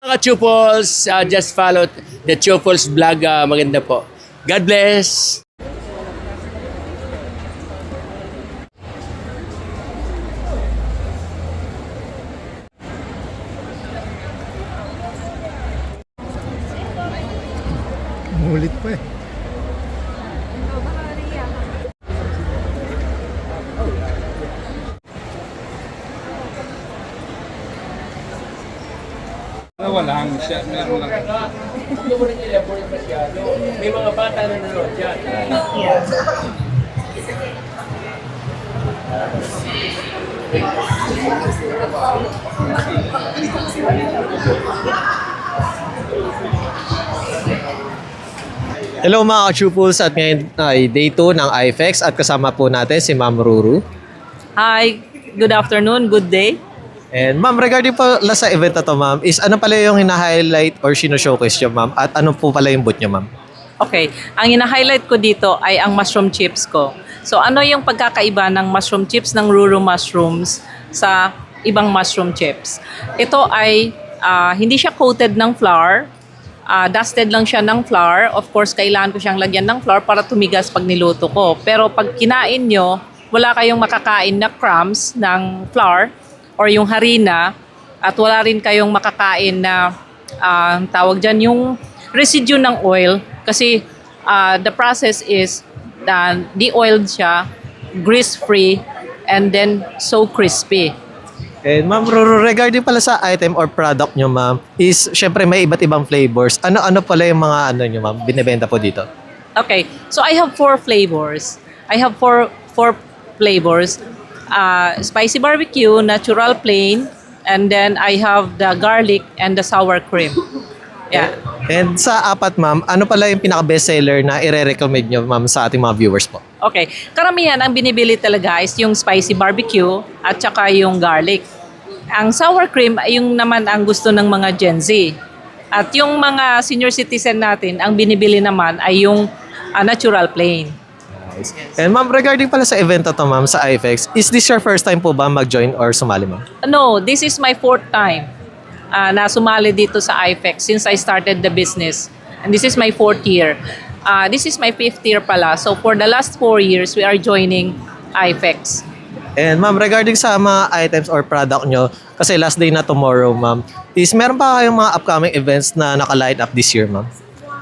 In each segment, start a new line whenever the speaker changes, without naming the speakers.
Mga Chupos, just follow the Chupos vlog. Maganda po. God bless!
Umulit pa eh.
Walang siya, meron lang.
Hindi mo rin elaborate masyado. May mga bata na nanonood dyan.
Hello mga ka-Chupos, at ngayon ay day 2 ng IFEX at kasama po natin si Ma'am Ruru.
Hi, good afternoon, good day.
And ma'am, regarding pala sa event na to ma'am, is ano pala yung hina-highlight or sino-showcase nyo ma'am? At ano po pala yung booth nyo ma'am?
Okay, ang ina-highlight ko dito ay ang mushroom chips ko. So ano yung pagkakaiba ng mushroom chips ng Ruru Mushrooms sa ibang mushroom chips? Ito ay hindi siya coated ng flour, dusted lang siya ng flour. Of course, kailangan ko siyang lagyan ng flour para tumigas pag niluto ko. Pero pag kinain nyo, wala kayong makakain na crumbs ng flour or yung harina, at wala rin kayong makakain na tawag dyan yung residue ng oil, kasi the process is de-oiled siya, grease-free, and then so crispy.
And ma'am Ruru, regarding pala sa item or product nyo ma'am, is syempre may iba't ibang flavors. Ano-ano pala yung mga ano nyo ma'am, binibenta po dito?
Okay, so I have 4 flavors. I have four flavors. Spicy barbecue, natural plain, and then I have the garlic and the sour cream. Yeah.
And sa apat ma'am, ano pala yung pinaka-best seller na ire-recommend nyo ma'am sa ating mga viewers po?
Okay, karamihan ang binibili talaga is yung spicy barbecue at saka yung garlic. Ang sour cream ay yung naman ang gusto ng mga Gen Z. At yung mga senior citizen natin, ang binibili naman ay yung natural plain.
And ma'am, regarding pala sa event na to ma'am, sa IFEX, is this your first time po ba mag-join or sumali ma'am?
No, this is my 4th time na sumali dito sa IFEX since I started the business. And this is my 4th year. This is my 5th year pala. So for the last 4 years, we are joining IFEX.
And ma'am, regarding sa mga items or product nyo, kasi last day na tomorrow ma'am, is meron pa kayong mga upcoming events na naka-line up this year ma'am?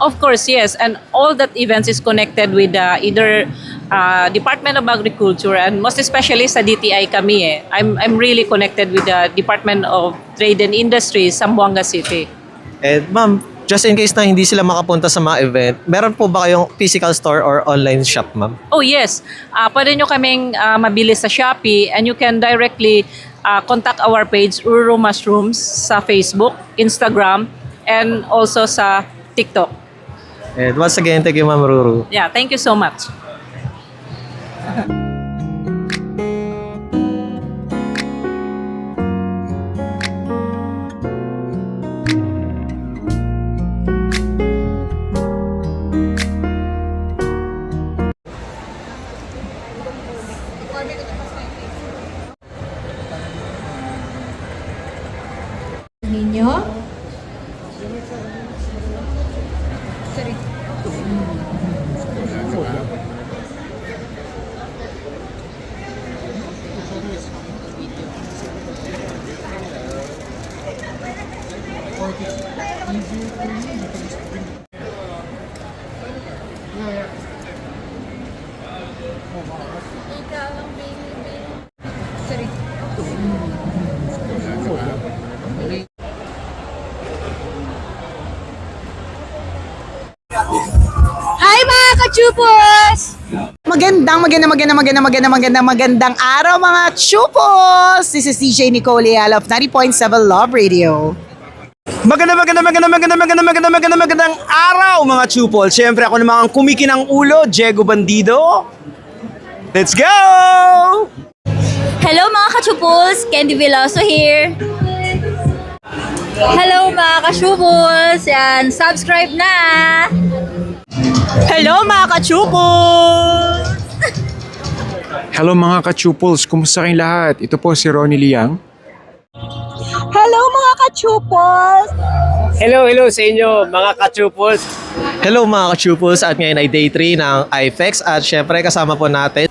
Of course, yes. And all that events is connected with either Department of Agriculture, and most especially sa DTI kami eh. I'm really connected with the Department of Trade and Industry, Zamboanga City.
And ma'am, just in case na hindi sila makapunta sa mga event, meron po ba kayong physical store or online shop ma'am?
Oh yes, pwede nyo kaming mabili sa Shopee, and you can directly contact our page, Ruru Mushrooms, sa Facebook, Instagram, and also sa TikTok.
And once again, thank you ma'am Ruru.
Yeah, thank you so much.
Ninyo? Hi mga ka-Chupos! Magandang araw mga Chupos! This is DJ Nicole Leal of 90.7 Love Radio.
Magandang araw mga Chupol. Siyempre ako naman ang kumikinang ulo, Diego Bandido. Let's go!
Hello mga ka-Chupos! Candy Veloso here. Hello mga ka-Chupos! Yan, subscribe na!
Hello mga ka-Chupos!
Hello mga ka-Chupals, kumusta kayong lahat? Ito po si Ronnie Liang.
Hello mga ka-Chupos!
Hello sa inyo mga ka-chupos.
Hello mga ka-chupos at ngayon ay day 3 ng IFEX at syempre kasama po natin